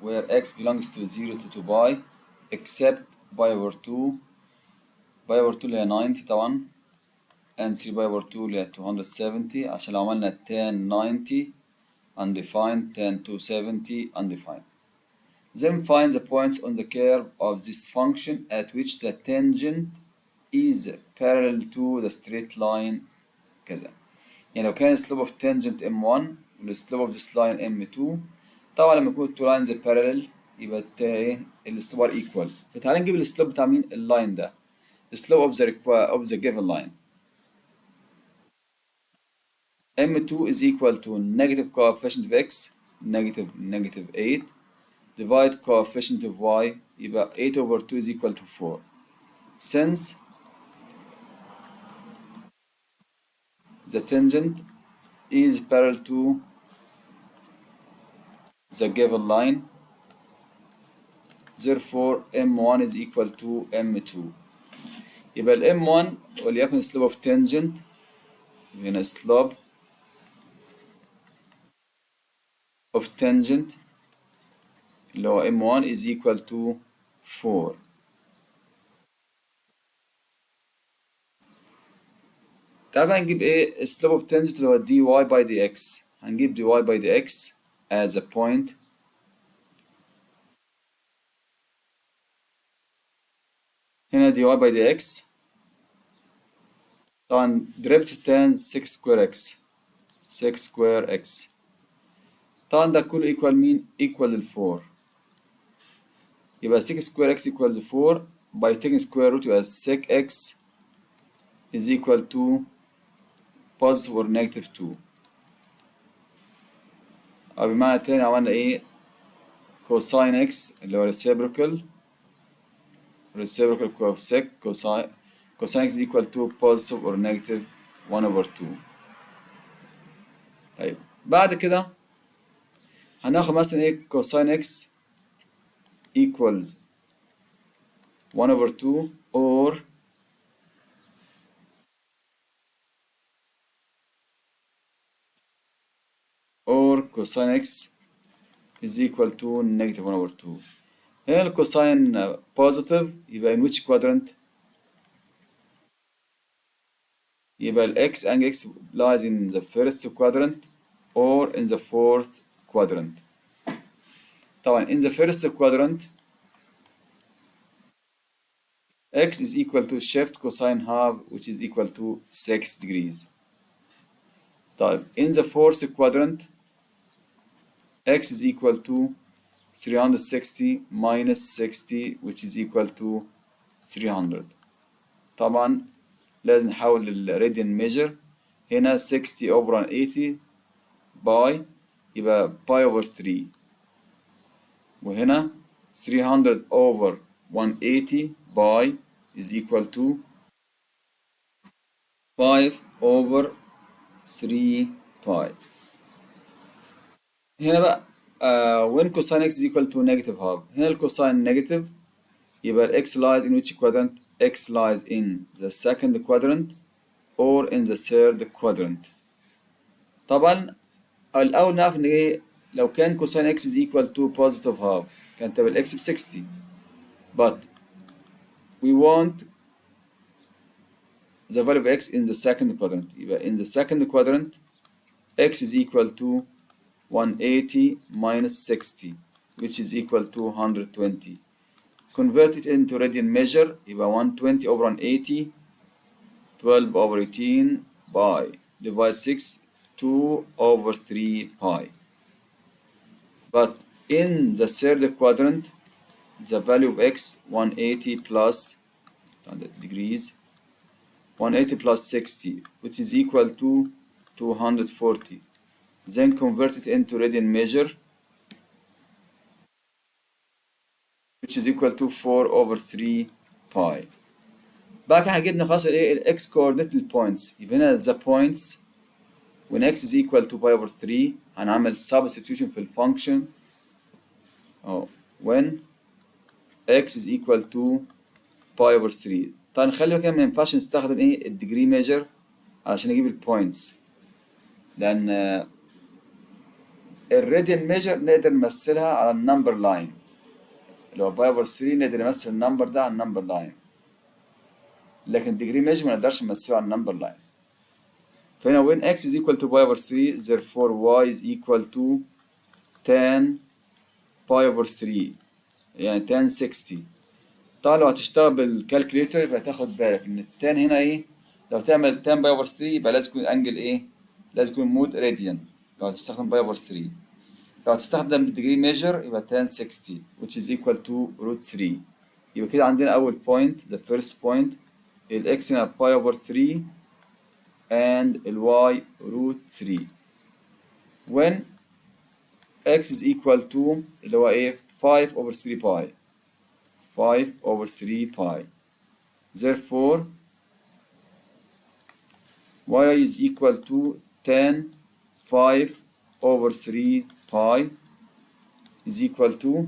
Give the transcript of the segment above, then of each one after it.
where x belongs to 0 to 2 باي except باي over 2 باي over 2 اللي هي 90 طبعا and 3 باي over 2 اللي هي 270 عشان لو عملنا tan 90 undefined tan 270 undefined. Then find the points on the curve of this function at which the tangent is parallel to the straight line كذا. يعني لو كان slope of tangent m1 والslope of this line m2 طبعا لما يكون two lines parallel يبقى ايه السلوب are equal. فتعالى نجيب السلوب بتاع مين اللاين ده slope of the given line. m2 is equal to negative coefficient of x negative 8 divide coefficient of y يبقى 8 over 2 is equal to 4. Since the tangent is parallel to the given line, therefore m1 is equal to m2. يبقى ال m1 وليكن slope of tangent هنا slope of tangent اللي هو m1 is equal to 4. تعال بقى نجيب ايه slope of tangent اللي هو dy by dx. هنجيب dy by dx as a point هنا dy by dx طبعا derivative tan 6 square x 6 square x طبعا ده كله equal مين؟ equal ال 4 يبقى 6 square x equals 4 by taking square root يبقى 6x is equal to positive or negative 2 أو بمعنى تاني عملنا ايه cosine x اللي هو reciprocal of sec cosine x is equal to positive or negative 1 over 2. طيب بعد كده هناخد مثلا ايه cosine x equals 1 over 2 or cosine x is equal to negative 1 over 2. هنا الكوساين positive يبقى in which quadrant؟ يبقى ال x angle x lies in the first quadrant or in the fourth quadrant. طبعا in the first quadrant x is equal to shift cosine half which is equal to 6 degrees. طيب in the fourth quadrant x is equal to 360 minus 60 which is equal to 300. طبعا لازم نحول للراديان ميجر هنا 60 over 180 باي يبقى باي over 3 وهنا 300 over 180 باي is equal to 5 over 3 باي. هنا بقى when cosine x is equal to negative half هنا الكوساين negative يبقى ال x lies in which quadrant؟ x lies in the second quadrant or in the third quadrant. طبعا الأول نعرف إن إيه لو كان cosine x is equal to positive half كان تبقى ال x ب 60 but we want the value of x in the second quadrant يبقى in the second quadrant x is equal to 180 minus 60 which is equal to 120. Convert it into radian measure يبقى 120 over 180 12 over 18 pi divide 6 2 over 3 pi. But in the third quadrant the value of x 180 plus degrees 180 plus 60 which is equal to 240. Then convert it into radian measure which is equal to 4 over 3 pi. بعد كده جبنا خلاص الايه الاكس coordinate للبوينتس يبقى هنا the points when x is equal to pi over 3 هنعمل substitution في الفانكشن when x is equal to pi over 3. طيب نخلي بالك ما ينفعش نستخدم ايه الديجري ميجر علشان نجيب البوينتس لان الراديان ميجر نقدر نمثلها على النمبر لاين، اللي هو باي اوفر 3 نقدر نمثل النمبر ده على النمبر لاين، لكن degree measure ما نقدرش نمثله على النمبر لاين. فهنا when x is equal to pi over 3 therefore y is equal to tan pi over 3 يعني tan 60. طبعا لو هتشتغل بالكالكوليتر يبقى تاخد بالك ان التان هنا ايه، لو تعمل tan باي over 3 يبقى لازم يكون الانجل ايه، لازم يكون مود راديان لو هتستخدم باي over 3. لو هتستخدم الديجري ميجر يبقى tan 60 which is equal to root 3. يبقى كده عندنا أول point the first point ال x هنا pi over 3 and ال y root 3 when x is equal to اللي هو ايه 5 over 3 pi 5 over 3 pi therefore y is equal to tan 5 over 3 pi is equal to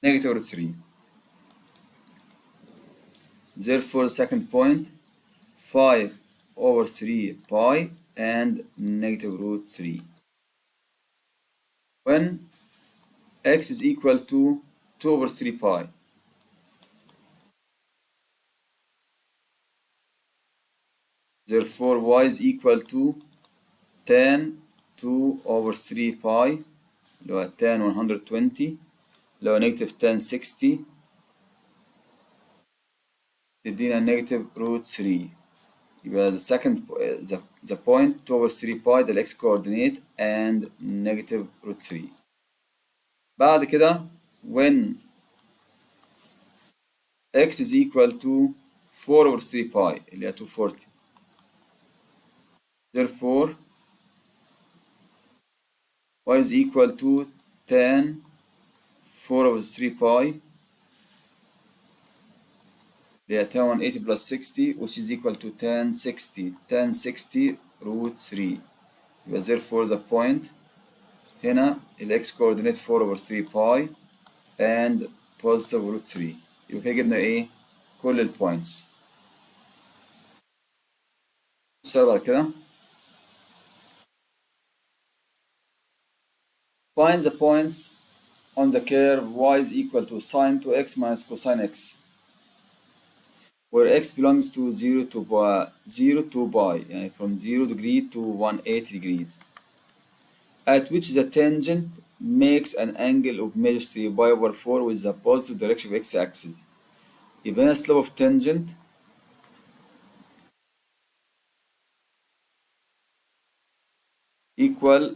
negative root 3. Therefore, second point 5 over 3 pi and negative root 3. When x is equal to 2 over 3 pi, therefore y is equal to tan 2 over 3 pi اللي هو tan 120 اللي هو negative tan 60 تدينا negative root 3. يبقى the second the point 2 over 3 pi ده x coordinate and negative root 3. بعد كده when x is equal to 4 over 3 pi اللي هي 240 therefore y is equal to tan 4 over 3 pi اللي هي tan 180 plus 60 which is equal to tan 60 root 3. يبقى therefore the point هنا ال x coordinate 4 over 3 pi and positive root 3. يبقى كده جبنا ايه كل البوينتس. السؤال بعد كده find the points on the curve y is equal to sine 2x minus cosine x where x belongs to 0 to pi يعني from 0 degree to 180 degrees at which the tangent makes an angle of measure 3 pi over 4 with the positive direction of x-axis. يبقى هنا slope of tangent equal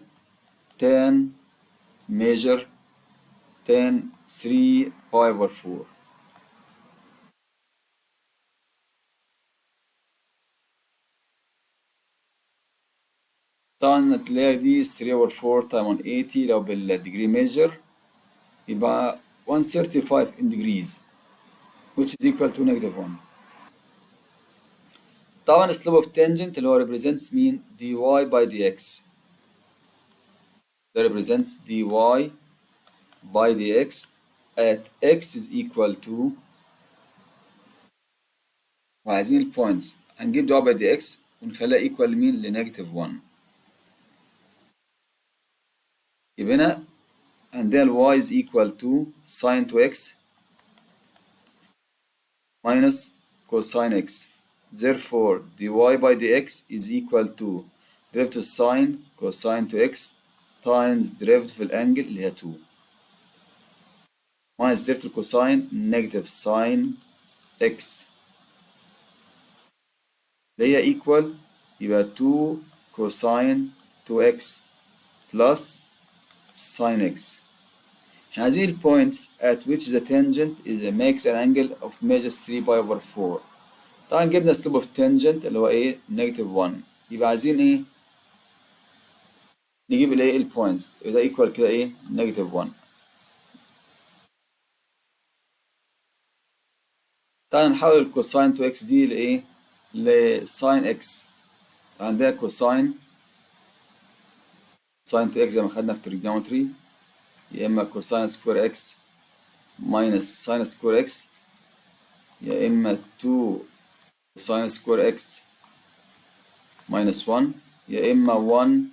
tan measure tan 3 pi over 4. طبعا هتلاقي دي 3 over 4 times 180 لو بالديجري ميجر يبقى 135 in degrees which is equal to negative 1. طبعا slope of tangent اللي هو represents مين dy by dx ده represents dy by dx at x is equal to وعايزين البوينتس هنجيب dy by dx ونخليها equal لمين لنيجاتيف 1. يبقى هنا عندنا ال y is equal to sin 2x minus cosine x therefore dy by dx is equal to derivative sin cosine 2x times derivative الانجل اللي هي 2 minus derivative cosine negative sin x اللي هي equal يبقى 2 cosine 2x plus sin x. هذه ال points at which the tangent makes an angle of measure 3 pi over 4. طبعا جبنا slope of tangent اللي هو ايه negative 1 يبقى عايزين ايه نجيب الايه البوينتس يبقى ده equal كده ايه negative 1. طبعا نحول الكوساين 2x دي لايه لساين x. عندنا كوساين ساين 2x زي ما خدنا في trigonometry يا اما كوساين سكوير x minus ساين سكوير x يا اما 2 ساين سكوير x minus 1 يا إما 1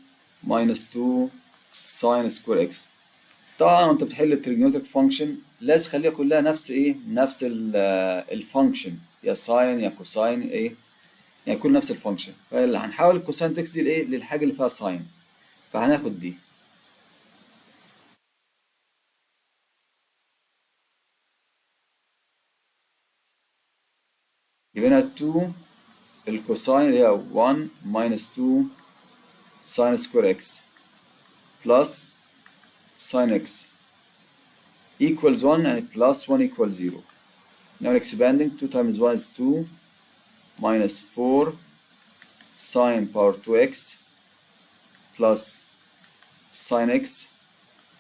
minus 2 sin square x. طبعا وانت بتحل التريجونومتريك فانكشن لازم تخليها كلها نفس ايه؟ نفس الفانكشن، يا ساين يا كوساين ايه؟ يعني كل نفس الفانكشن. فهنحاول الكوساين تكس دي لايه؟ للحاجه اللي فيها ساين. فهناخد دي. يبقى هنا 2 الكوساين اللي هي 1 minus 2 sin square x plus sin x equals 1 and plus 1 equals 0. Now expanding 2 times 1 is 2 minus 4 sin power 2x plus sin x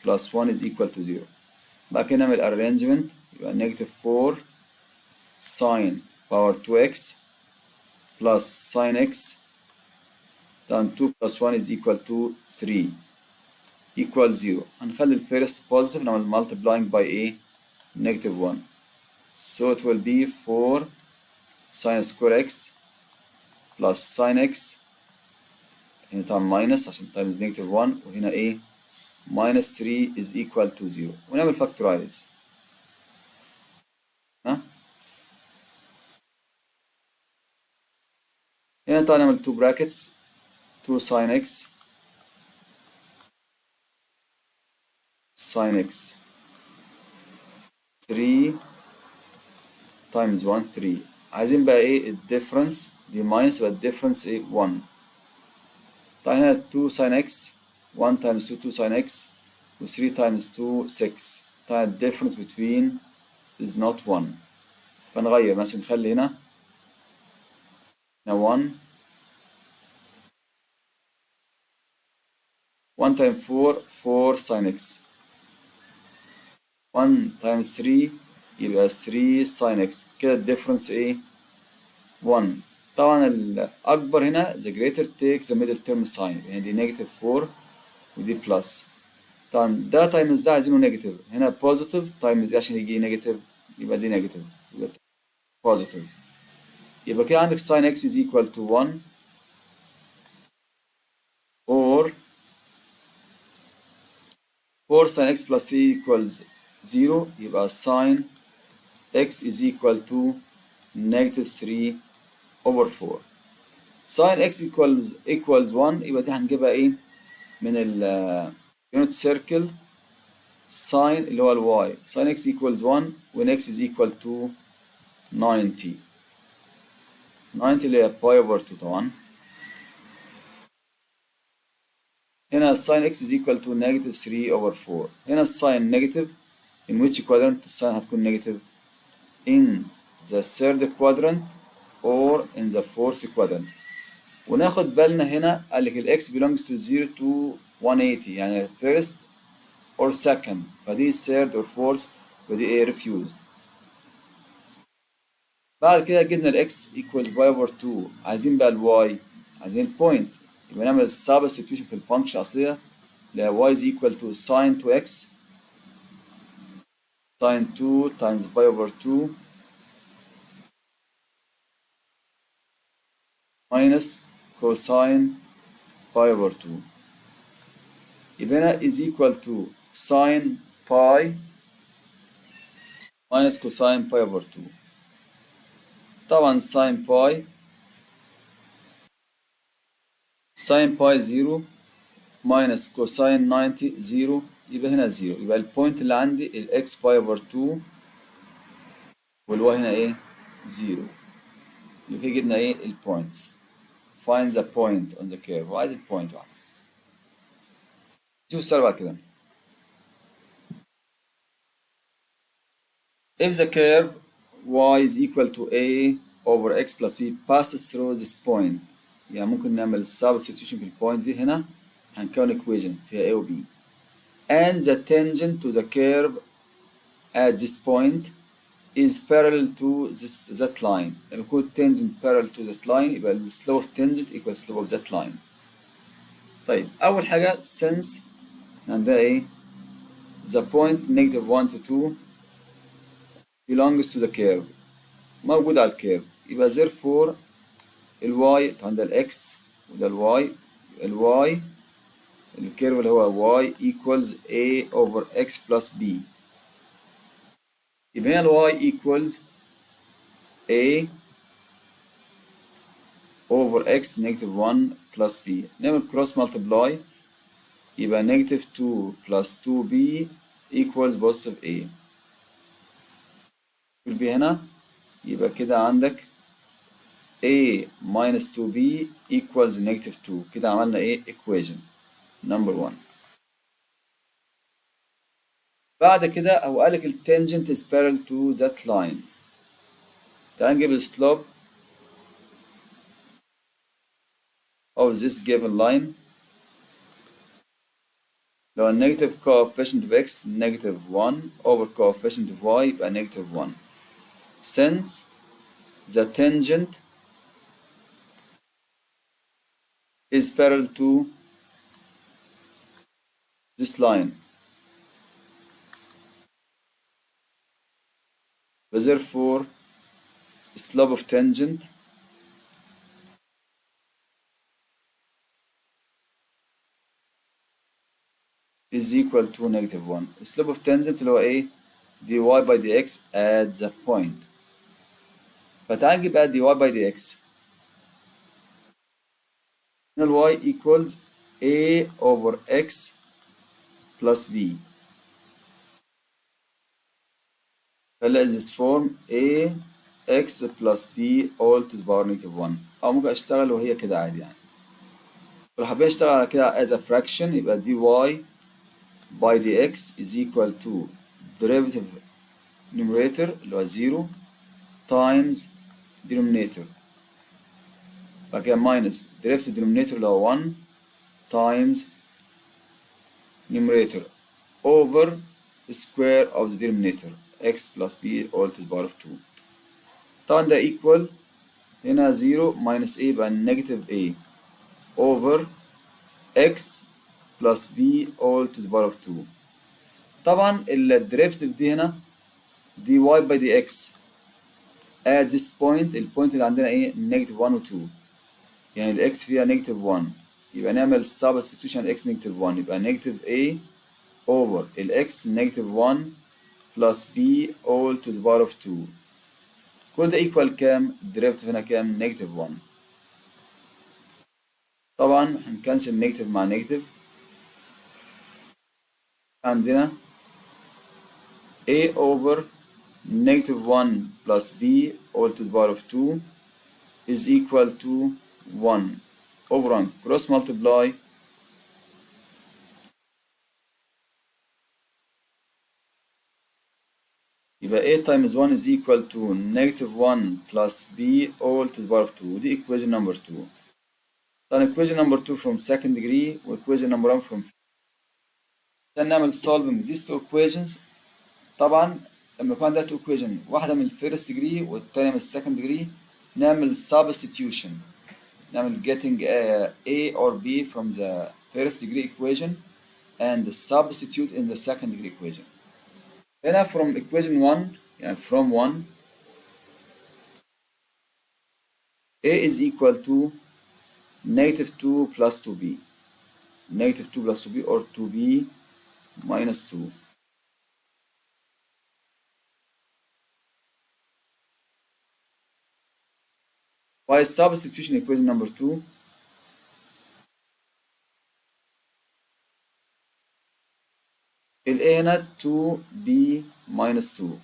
plus 1 is equal to 0. بعد كده نعمل arrangement يبقى negative 4 sin power 2x plus sin x then 2 plus 1 is equal to 3 equal 0. هنخلي الفيرست positive نعمل multiplying by a negative 1. So it will be 4 sin square x plus sin x هنا طبعا minus عشان times negative 1 وهنا ايه minus 3 is equal to 0 ونعمل factorize. ها هنا طبعا نعمل 2 brackets 2 sin x sin x 3 times 1 3. عايزين بقى ايه الديفرنس دي minus يبقى الديفرنس ايه 1. طبعا هنا 2 sin x 1 times 2 2 sin x و 3 times 2 6. طبعا الديفرنس between is not 1. فنغير مثلا نخلي هنا 1 1 times 4 4 sin x 1 times 3 يبقى 3 sin x. كده الديفرنس ايه 1. طبعا الأكبر هنا the greater takes the middle term sign يعني دي negative 4 ودي plus. طبعا ده تايمز ده عايزينه نيجاتيف هنا بوزيتيف تايمز عشان يجي نيجاتيف يبقى دي نيجاتيف يبقى بوزيتيف. يبقى كده عندك sin x is equal to 1 or 4 sin x plus 3 equals 0 يبقى sin x is equal to negative 3 over 4. sin x equals 1 يبقى دي هنجيبها ايه من ال unit circle sin اللي هو الواي sin x equals 1 when x is equal to 90 اللي هي باي over 2 طبعا. هنا sin x is equal to negative 3 over 4. هنا الساين negative in which quadrant الساين هتكون negative in the third quadrant or in the fourth quadrant. وناخد بالنا هنا قال لك ال x belongs to 0 to 180 يعني first or second فدي third or fourth ودي ايه refused. بعد كده جبنا ال x equals pi over 2 عايزين بقى ال y عايزين البوينت يبقى نعمل substitution في الفانكشن الأصلية اللي هي y is equal to sin 2x sin 2 times pi over 2 minus cosine pi over 2 يبقى هنا is equal to sin pi minus cosine pi over 2. طبعا sin pi 0 minus cosine 90 0 يبقى هنا 0 يبقى البوينت اللي عندي ال x pi over 2 وال y هنا ايه 0 يبقى كده جبنا ايه البوينتس. find the point on the curve وعايز البوينت واحدة. شوف السؤال بعد كده. If the curve y is equal to a over x plus b passes through this point يعني ممكن نعمل substitution في البوينت دي هنا هنكون equation فيها a و b and the tangent to the curve at this point is parallel to that line. لما يكون tangent parallel to that line يبقى ال slope of tangent equals slope of that line. طيب أول حاجة since عندها إيه the point negative 1 to 2 belongs to the curve موجود على الكيرف يبقى therefore ال y عند ال x وده الواي الكيرف اللي هو y equals a over x plus b. يبقى هنا y equals a over x negative 1 plus b. نعمل cross multiply يبقى negative 2 plus 2b equals positive a. b هنا يبقى كده عندك a minus 2b equals negative 2. كده عملنا ايه equation number 1. بعد كده هو قالك ال tangent is parallel to that line. تعال نجيب ال slope of this given line. لو ال negative coefficient of x negative 1 over coefficient of y يبقى negative 1. Since the tangent is parallel to this line, therefore slope of tangent is equal to negative 1. slope of tangent اللي هو ايه dy by dx at the point. فتعال نجيب بقى dy by dx. هنا ال y equals a over x plus b. فهلا this form a x plus b all to the power negative 1. أو ممكن أشتغل وهي كده عادي يعني. لو حبيت أشتغل على كده as a fraction يبقى dy by dx is equal to derivative numerator اللي هو 0 times denominator. بعد كده minus derivative denominator اللي هو 1 times numerator over square of the denominator x plus b all to the power of 2. طبعا ده equal هنا 0 minus a يبقى negative a over x plus b all to the power of 2. طبعا الديريفيتيف دي هنا dy by dx at this point البوينت اللي عندنا ايه negative 1 و 2 يعني الاكس فيها negative 1 يبقى نعمل substitution x negative 1 يبقى negative a over الاكس negative 1 plus b all to the power of 2. كل ده equal كام؟ الديريفيتيف هنا كام؟ negative 1. طبعا هنكنسل negative مع negative. عندنا a over negative 1 plus b all to the power of 2 is equal to 1 over 1. Cross multiply يبقى a times 1 is equal to negative 1 plus b all to the power of 2. ودي equation number 2. طبعا equation number 2 from second degree و equation number 1 from عشان نعمل solving these two equations. طبعا لما يكون عندنا two equation واحدة من first degree والتانية من second degree نعمل substitution. نعمل getting a or b from the first degree equation and substitute in the second degree equation. هنا from equation 1 يعني from 1 a is equal to negative 2 plus 2b. Negative 2 plus 2b or 2b minus 2. By substitution equation number 2 ال a هنا 2b minus 2.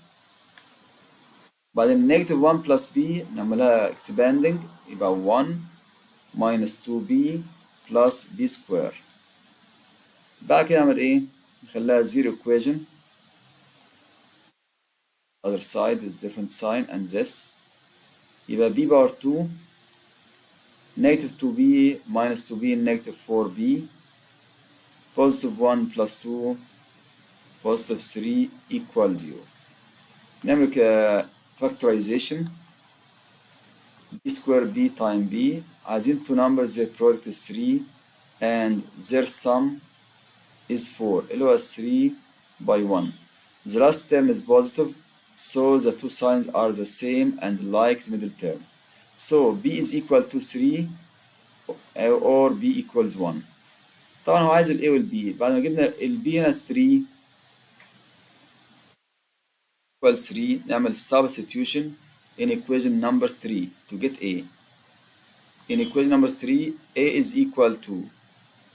بعدين negative 1 plus b نعملها expanding يبقى 1 minus 2b plus b square. بعد كده نعمل ايه؟ نخليها zero equation other side with different sign and this يبقى b power 2 negative 2b minus 2b negative 4b positive 1 plus 2 positive 3 equal 0. نعمل factorization b square b time b. عايزين two numbers their product is 3 and their sum is 4 اللي هو 3 by 1. The last term is positive so the two signs are the same and like the middle term. So b is equal to 3 or b equals 1. طبعا هو عايز ال a وال b. بعد ما جبنا ال b هنا 3 equals 3 نعمل substitution in equation number 3 to get a. In equation number 3 a is equal to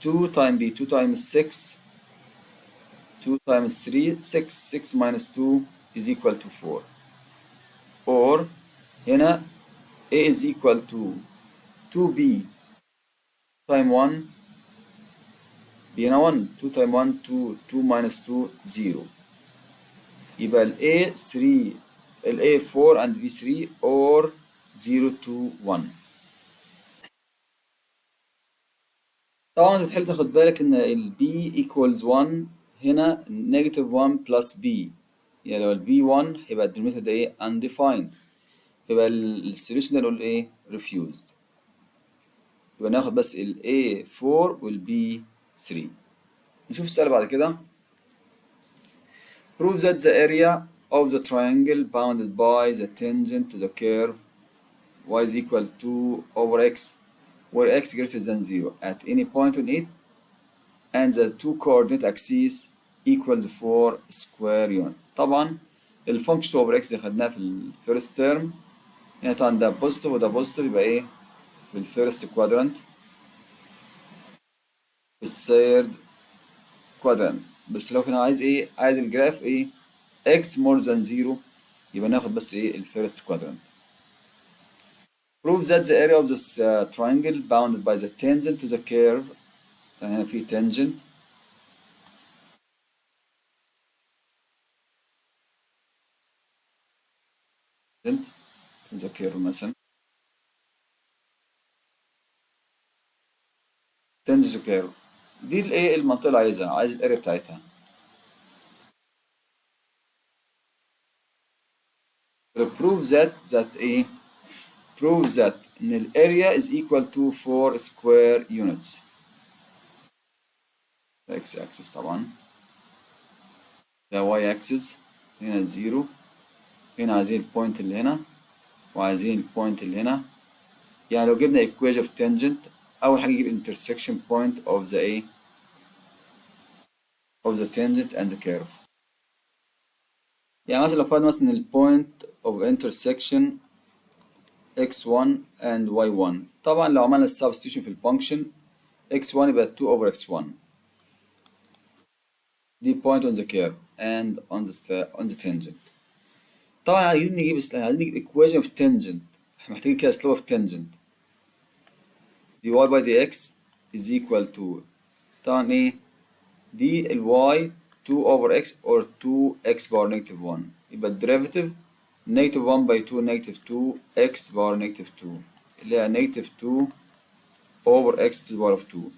2 times b, 2 times 6, 2 times 3, 6, 6 minus 2 is equal to 4. Or هنا a is equal to 2b times 1 b هنا 1 2 times 1 2 2 minus 2 0. يبقى ال a 3 ال a 4 and b 3 or 0 2 1. طبعا انت بتحب تاخد بالك ان ال b equals 1 هنا negative 1 plus b. يعني لو ال b 1 هيبقى الدينومينيتور ده ايه undefined. يبقى السوليوشن ده نقول ايه refused. يبقى ناخد بس ال a 4 وال b 3. نشوف السؤال بعد كده. Prove that the area of the triangle bounded by the tangent to the curve y is equal to over x where x greater than 0 at any point on it and the two coordinate axes equals 4 square unit. طبعا الفانكشن اوفر اكس اللي خدناها في الفيرست تيرم هنا طبعا ده بوزيتيف وده بوزيتيف يبقى ايه في الفيرست كوادرانت في الثيرد كوادرانت. بس لو كان عايز ايه عايز الجراف ايه x more than 0 يبقى ناخد بس ايه الفيرست كوادرانت. Prove that the area of this triangle bounded by the tangent to the curve. هنا في tangent to the curve مثلا tangent to the curve دي الايه المنطقة اللي عايزها عايز الاريا بتاعتها. Prove that ايه prove that ان ال area is equal to 4 square units. ده x axis طبعا ده y axis هنا 0 هنا عايزين البوينت اللي هنا وعايزين البوينت اللي هنا. يعني لو جبنا equation of tangent أول حاجة نجيب intersection point of the a of the tangent and the curve. يعني مثلا لو فرضنا مثلا ال point of intersection x1 and y1 طبعا لو عملنا substitution في الفانكشن x1 يبقى 2 over x1 دي point on the curve and on the tangent. طبعا عايزين نجيب equation of tangent. احنا محتاجين كده slope of tangent dy by dx is equal to طبعا ايه دي ال y 2 over x or 2x power negative 1 يبقى الديريفيتيف negative 1 by 2 negative 2x power negative 2 اللي هي negative 2 over x to the power of 2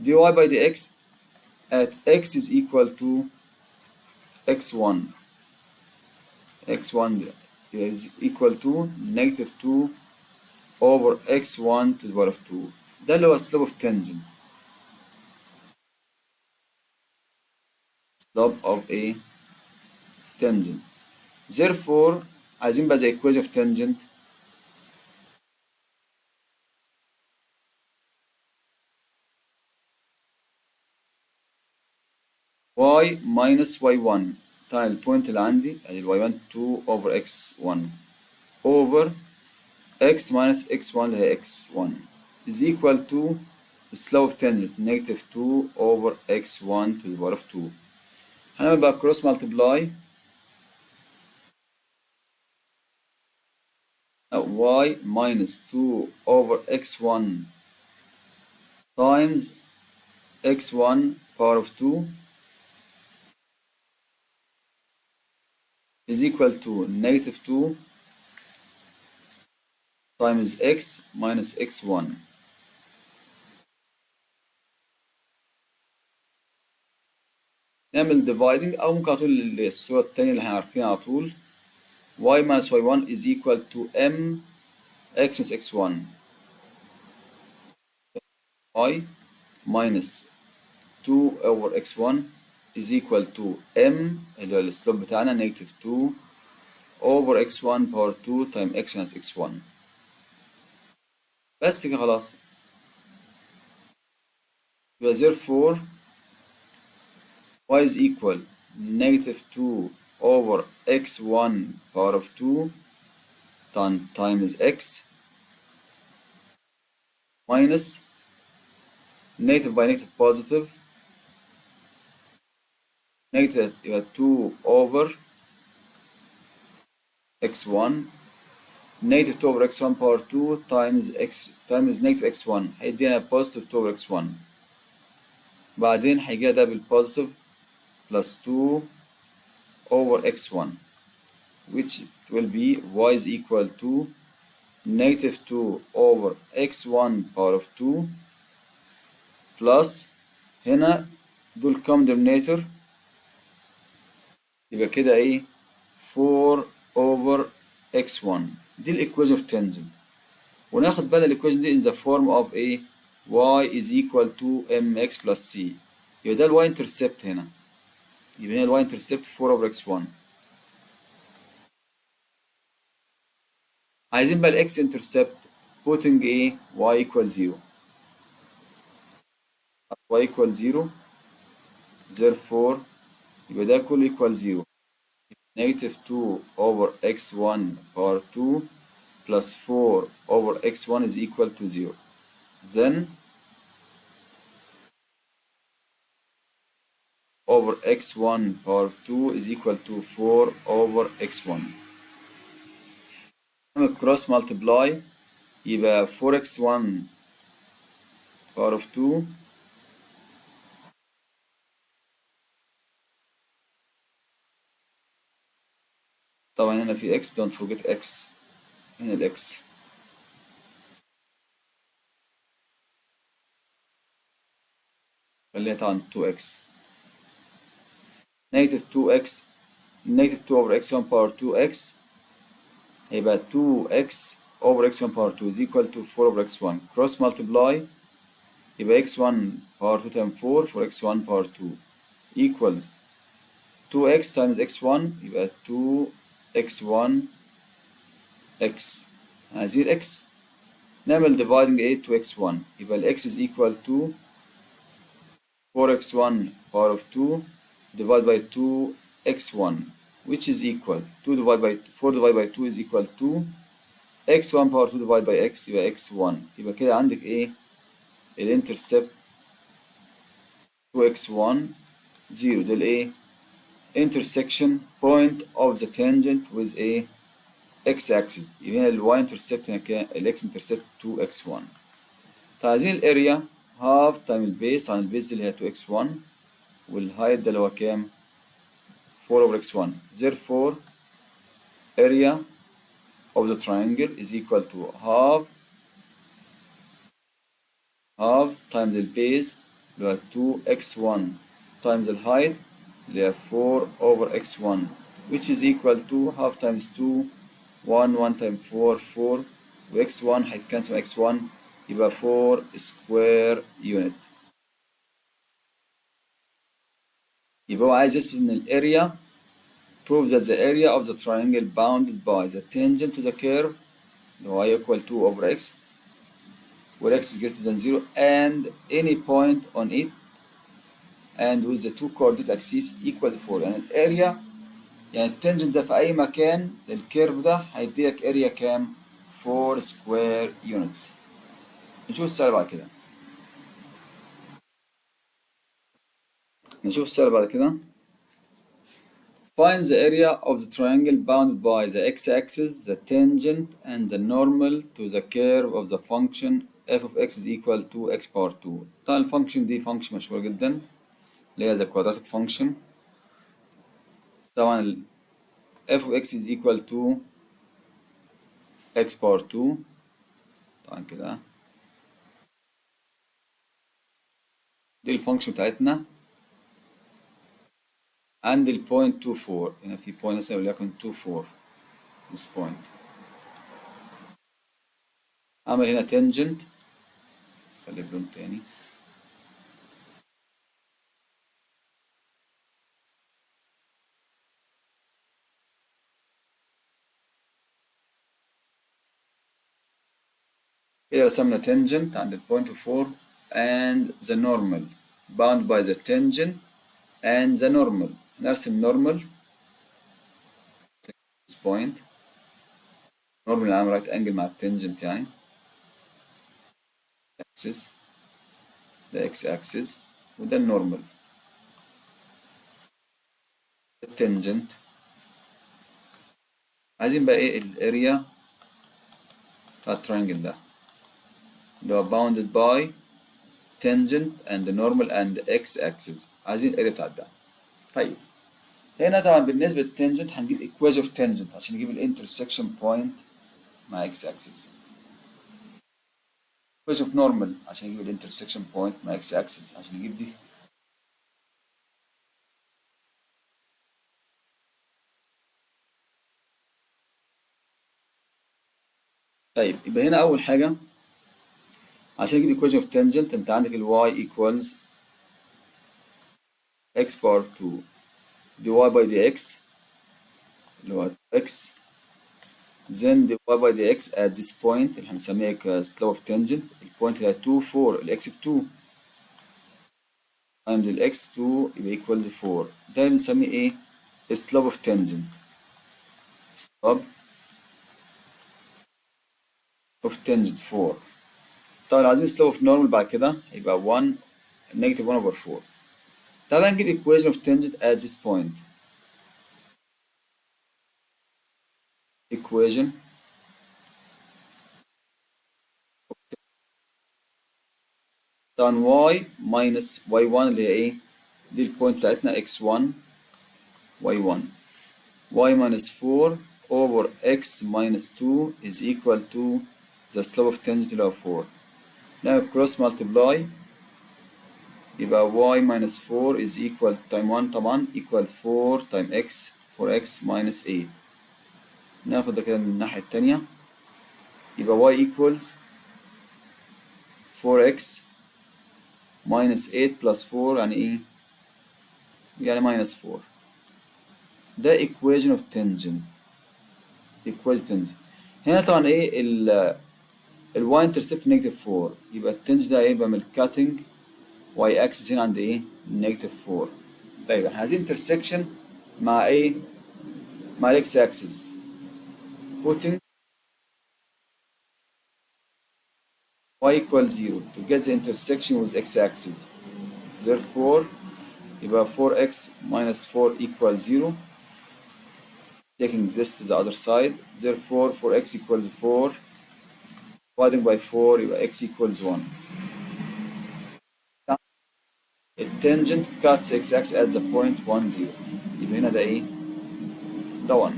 dy by dx at x is equal to x1 is equal to negative 2 over x1 to the power of 2 ده اللي هو slope of tangent slope of a tangent. Therefore عايزين بقى زي equation of tangent y minus y1 طبعا البوينت اللي عندي ادي ال y1 2 over x1 over x minus x1 اللي هي x1 is equal to slope of tangent negative 2 over x1 to the power of 2. هنعمل بقى cross multiply y minus 2 over x1 times x1 power of 2 is equal to negative 2 times x minus x1. نعمل dividing أو ممكن على طول الصورة التانية اللي احنا عارفينها على طول y minus y1 is equal to m x minus x1 y minus 2 over x1 is equal to m اللي هو السلوب بتاعنا negative 2 over x1 power 2 times x minus x1. بس كده خلاص. يبقى therefore y is equal -2 over x1 power of 2 times x minus negative by negative positive negative يبقى 2 over x1 negative 2 over x1 power 2 times x times negative x1 هيدينا positive 2 over x1 بعدين هيجي ده بالpositive plus 2 over x1 which will be y is equal to negative 2 over x1 power of 2 plus هنا دول common denominator يبقى كده ايه 4 over x1 دي الايكويشن of tangent وناخد بقى الايكويشن دي in the form of a y is equal to mx plus c يبقى ده الواي intercept هنا يبقى هنا الواي intercept 4 over x1 عايزين بقى الاكس intercept putting a y equal 0 y equal 0 therefore يبقى ده كله equal 0 negative 2 over x1 power 2 plus 4 over x1 is equal to 0 then over x1 power 2 is equal to 4 over x1 cross multiply يبقى 4x1 power of 2 طبعا هنا في x don't forget x هنا الاكس خليها طبعا 2x negative 2x negative 2 over x1 power 2x هيبقى 2x over x1 power 2 is equal to 4 over x1 cross multiply يبقى x1 power 2 times 4 for x1 power 2 equals 2x times x1 يبقى 2x1 x عايزين x نعمل dividing 8 to x1 يبقى ال x is equal to 4x1 power of 2 divided by 2x1 which is equal 2 divided by 4 divided by 2 is equal to x1 power 2 divided by x يبقى x1 يبقى كده عندك ايه الانترسبت 2x1 0 ده الايه intersection point of the tangent with a x-axis يبقى هنا ال y-intercept هنا كام ال x-intercept 2x1 فعايزين الاريا half تايم البيس عن البيس اللي هي 2x1 والهايت ده اللي هو كام 4 over x1 therefore area of the triangle is equal to half times البيز اللي هو 2x1 times الهايت اللي هي 4 over x1 which is equal to half times 2 1 times 4 4 و x1 هيتكنسل x1 يبقى 4 square unit يبقى هو عايز يثبت ان الاريا prove that the area of the triangle bounded by the tangent to the curve اللي هو equal 2 over x where x is greater than 0 and any point on it and with the two coordinate axes equal to 4 يعني الاريا يعني التنجنت ده في اي مكان للكيرف ده هيديلك اريا كام 4 square units نشوف السؤال بعد كده find the area of the triangle bounded by the x-axis, the tangent, and the normal to the curve of the function f of x is equal to x power 2. طبعا الفانكشن دي فانكشن مشهورة جدا اللي هي the quadratic function. طبعا f of x is equal to x power 2. طبعا كده دي الفانكشن بتاعتنا عند البوينت 24 هنا في بوينت مثلا وليكن 24 this point عمل هنا tangent خلي بلون تاني كده رسمنا tangent عند البوينت 4 and the normal bound by the tangent and the normal. نرسم normal this point. normal اللي عامل right angle مع التانجنت يعني axis ده x axis وده النورمال. التانجنت عايزين بقى ايه الاريا بتاع الترينجل ده اللي هو bounded by tangent and the normal and the x axis. عايزين الاريا بتاعت ده. طيب هنا طبعا بالنسبة للتانجنت هنجيب equation of tangent عشان نجيب الانترسكشن بوينت مع x axis. equation of normal عشان نجيب الانترسكشن بوينت مع x axis عشان نجيب دي. طيب يبقى هنا أول حاجة عشان نجيب equation of tangent أنت عندك ال y equals x power 2 dy by dx اللي هو x then dy by dx at this point اللي هنسميها slope of tangent البوينت اللي هي 2 4 الاكس ب 2 times الاكس 2 يبقى equals 4 ده بنسميه ايه؟ slope of tangent. slope of tangent 4. طبعا عايزين slope of normal بعد كده يبقى 1 negative 1 over 4. تعالى نجيب equation of tangent at this point. equation طبعا y minus y1 اللي هي ايه؟ دي البوينت بتاعتنا x1 y1 y minus 4 over x minus 2 is equal to the slope of tangent اللي هو 4. نعمل cross multiply يبقى y minus 4 is equal time 1 طبعا equal 4 time x 4x minus 8. ناخد ده كده من الناحية التانية يبقى y equals 4x minus 8 plus 4 يعني ايه؟ يعني minus 4. ده equation of tangent. equation of tangent. هنا طبعا ايه ال y intercept negative 4 يبقى التنج ده هيبقى من الكاتنج y axis هنا عند ايه؟ negative 4. طيب احنا عايزين intersection مع ايه؟ مع ال x axis. putting y equals 0 to get the intersection with x axis. Therefore يبقى 4x minus 4 equals 0. Taking this to the other side. Therefore 4x equals 4. Dividing by 4 يبقى x equals 1. التانجنت cuts x axis at the point 1 0. يبقى هنا ده ايه؟ ده 1.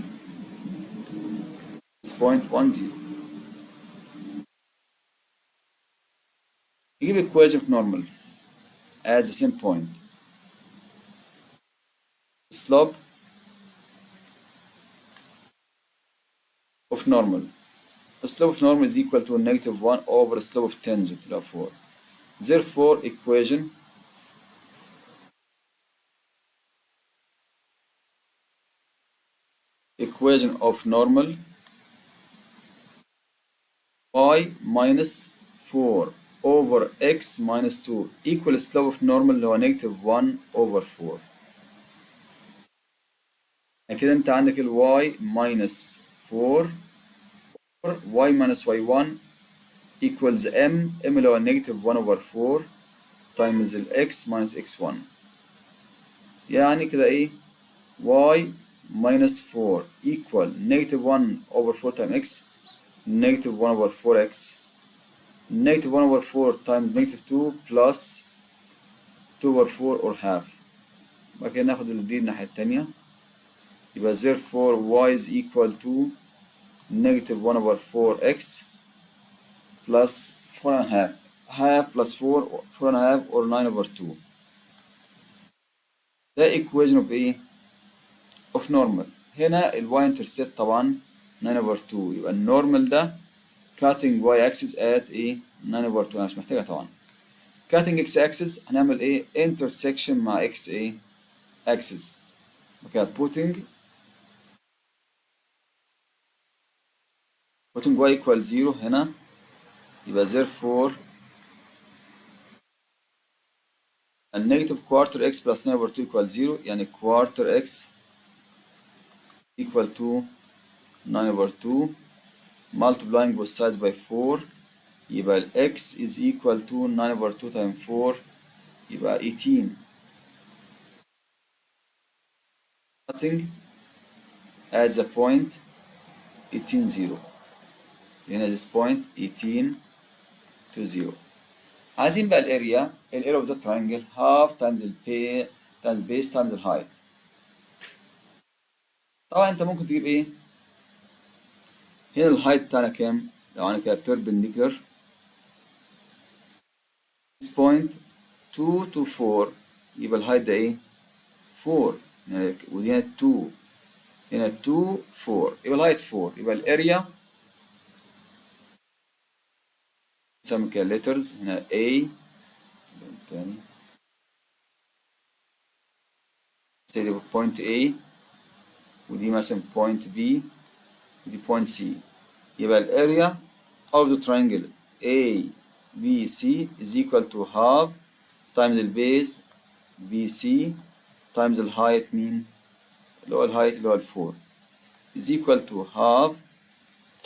This point 1 0. نجيب equation of normal at the same point. Slope of normal. The slope of normal is equal to negative 1 over slope of tangent اللي هو 4. Therefore equation of normal y minus 4 over x minus 2 equal slope of normal اللي هو negative 1 over 4. يعني كده انت عندك ال y minus 4 over y minus y1 equals m اللي هو negative 1 over 4 times ال x minus x1. يعني كده ايه y minus 4 equal negative 1 over 4 times x negative 1 over 4x negative 1 over 4 times negative 2 plus 2 over 4 or half. بعد كده ناخد دي الناحية التانية يبقى therefore y is equal to negative 1 over 4x plus 4 and a half. half plus 4 4 and a half or 9 over 2. ده equation of ايه؟ of normal. هنا ال y intercept طبعا 9 over 2 يبقى النورمال ده cutting y axis at ايه 9 over 2. انا مش محتاجها طبعا. cutting x axis هنعمل ايه intersection مع x ايه axis. okay putting y equal 0 هنا يبقى therefore a negative quarter x plus 9 over 2 equals 0. يعني quarter x equal to 9 over 2 multiplying both sides by 4. يبقى ال x is equal to 9 over 2 times 4 يبقى 18. Nothing at the point 18 0. هنا this point 18 to 0. عايزين بقى الاريا of the triangle half times the base times the height. طبعا انت ممكن تجيب ايه؟ هنا الهايت بتاعنا كام؟ لو انا كده perpendicular this point 2 to 4 يبقى الهايت ده ايه؟ 4 ودي هنا 2 هنا 2 4 يبقى الهايت 4 يبقى الاريا نسمي كده letters هنا A تاني دي point A ودي مثلا point B ودي point C. يبقى الاريا of the triangle ABC is equal to half times the base BC times the height مين؟ اللي هو الهايت اللي هو 4 is equal to half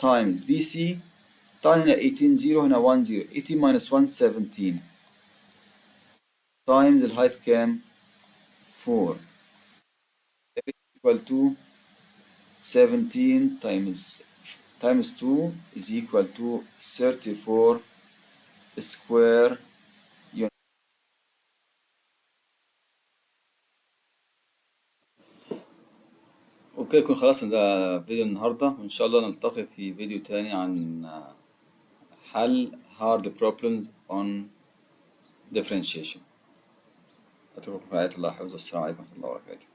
times BC. طبعا هنا 18 0 هنا 1 0 18 minus 1 17 times الهايت كام؟ 4 equal to 17 times 2 is equal to 34 square unit. وبكده يكون خلصنا ده فيديو النهاردة، وإن شاء الله نلتقي في فيديو تاني عن حل hard problems on differentiation. أترككم في رعاية الله وحفظه. السلام عليكم ورحمة الله وبركاته.